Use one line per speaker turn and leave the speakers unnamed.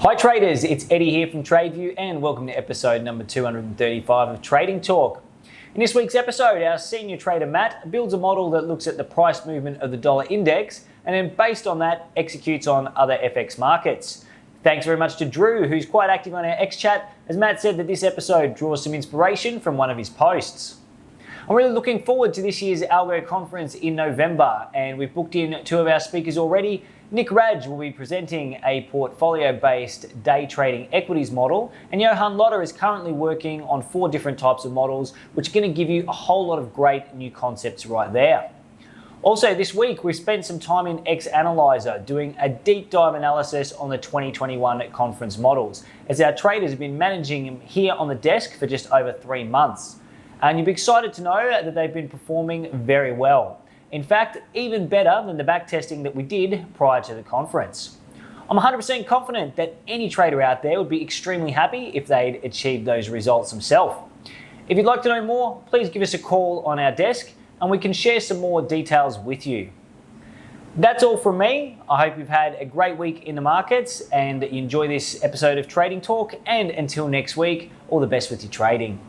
Hi traders, it's Eddie here from TradeView and welcome to episode number 235 of Trading Talk. In this week's episode, our senior trader Matt builds a model that looks at the price movement of the dollar index and then based on that executes on other FX markets. Thanks very much to Drew, who's quite active on our X chat, as Matt said that this episode draws some inspiration from one of his posts. I'm really looking forward to this year's Algo Conference in November, and we've booked in two of our speakers already. Nick Raj will be presenting a portfolio-based day trading equities model, and Johan Lotter is currently working on 4 different types of models, which are going to give you a whole lot of great new concepts right there. Also this week, we've spent some time in X Analyzer doing a deep dive analysis on the 2021 conference models, as our traders have been managing them here on the desk for just over 3 months. And you'll be excited to know that they've been performing very well. In fact, even better than the back testing that we did prior to the conference. I'm 100% confident that any trader out there would be extremely happy if they'd achieved those results themselves. If you'd like to know more, please give us a call on our desk and we can share some more details with you. That's all from me. I hope you've had a great week in the markets and you enjoy this episode of Trading Talk, and until next week, all the best with your trading.